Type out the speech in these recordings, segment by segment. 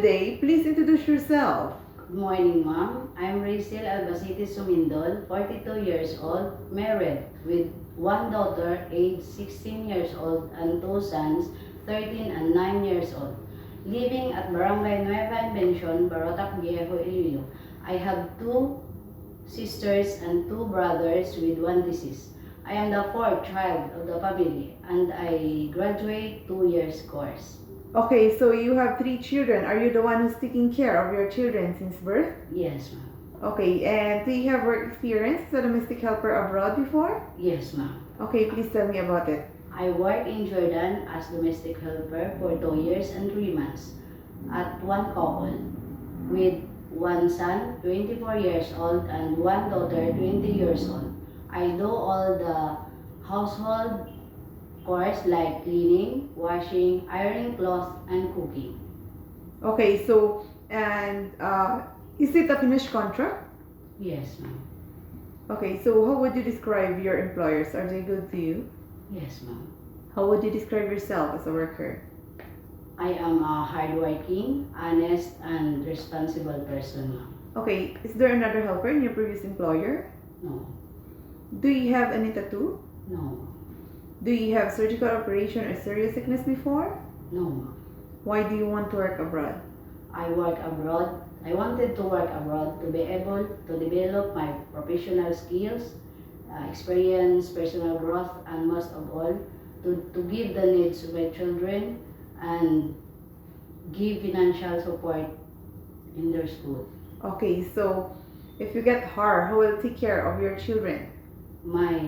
today. Please introduce yourself. Good morning, ma'am. I'm Rachel Albacete Sumindol, 42 years old, married with one daughter, aged 16 years old, and two sons, 13 and 9 years old, living at Barangay Nueva Invention, Barotac Viejo, Iloilo. I have two sisters and two brothers with one disease. I am the fourth child of the family, and I graduate 2 years course. Okay, so you have 3 children. Are you the one who's taking care of your children since birth? Yes, ma'am. Okay, and do you have work experience as a domestic helper abroad before? Yes, ma'am. Okay, please tell me about it. I worked in Jordan as domestic helper for 2 years and 3 months at one couple with one son, 24 years old, and one daughter, 20 years old. I do all the household chores like cleaning, washing, ironing clothes, and cooking. Okay, so, and is it a finished contract? Yes, ma'am. Okay, so how would you describe your employers? Are they good to you? Yes, ma'am. How would you describe yourself as a worker? I am a hardworking, honest, and responsible person, ma'am. Okay, is there another helper in your previous employer? No, Do you have any tattoo? no, ma'am. Do you have surgical operation or serious sickness before? No, ma'am. Why do you want to work abroad? I work abroad. I wanted to work abroad to be able to develop my professional skills, experience personal growth, and most of all, to give the needs of my children and give financial support in their school. Okay, so if you get hard, who will take care of your children? My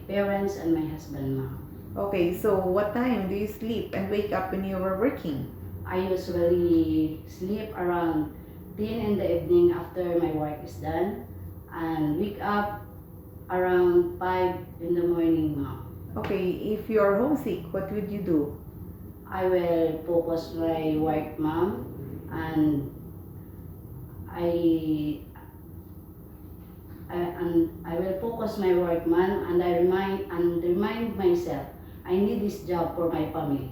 parents and my husband, ma'am. Okay, so what time do you sleep and wake up when you are working? I usually sleep around 10 in the evening after my work is done and wake up around 5 in the morning, ma'am. Okay, if you are homesick, what would you do? I will focus my work, ma'am, and I will focus my work, man, and I remind myself I need this job for my family.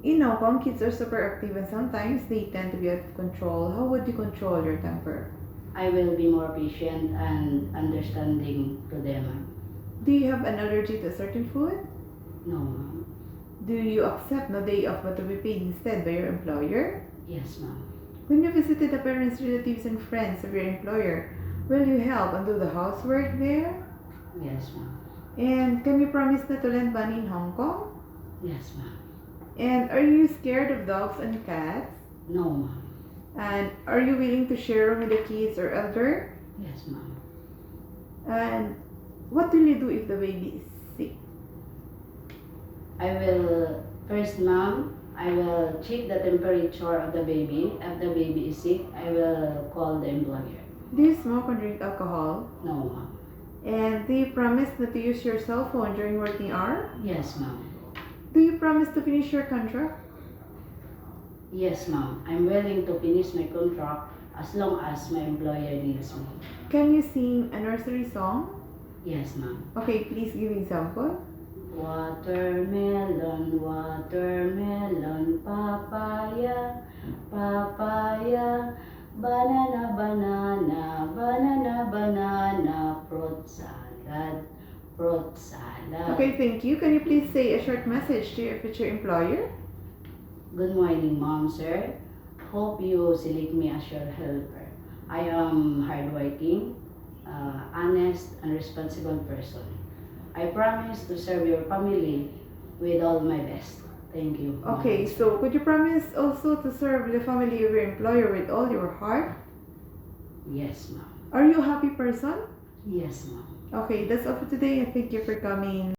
In Hong Kong, kids are super active and sometimes they tend to be out of control. How would you control your temper? I will be more patient and understanding to them. Do you have an allergy to a certain food? No, ma'am. Do you accept no day off but to be paid instead by your employer? Yes, ma'am. When you visited the parents, relatives, and friends of your employer, will you help and do the housework there? Yes, ma'am. And can you promise not to lend money in Hong Kong? Yes, ma'am. And are you scared of dogs and cats? No, ma'am. And are you willing to share room with the kids or elder? Yes, ma'am. And what will you do if the baby is sick? I will first, ma'am, I will check the temperature of the baby. If the baby is sick, I will call the employer. Do you smoke or drink alcohol? No, ma'am. And do you promise not to use your cell phone during working hour? Yes, ma'am. Do you promise to finish your contract? Yes, ma'am. I'm willing to finish my contract as long as my employer needs me. Can you sing a nursery song? Yes, ma'am. Okay, please give example. Watermelon, watermelon, papaya, papaya, banana, banana, banana, banana, fruit salad, fruit salad. Okay, thank you. Can you please say a short message to your future employer? Good morning, ma'am, sir. Hope you select me as your helper. I am hardworking, honest, and responsible person. I promise to serve your family with all my best. Thank you. ma'am. Okay, so could you promise also to serve the family of your employer with all your heart? Yes, ma'am. Are you a happy person? Yes, ma'am. Okay, that's all for today and thank you for coming.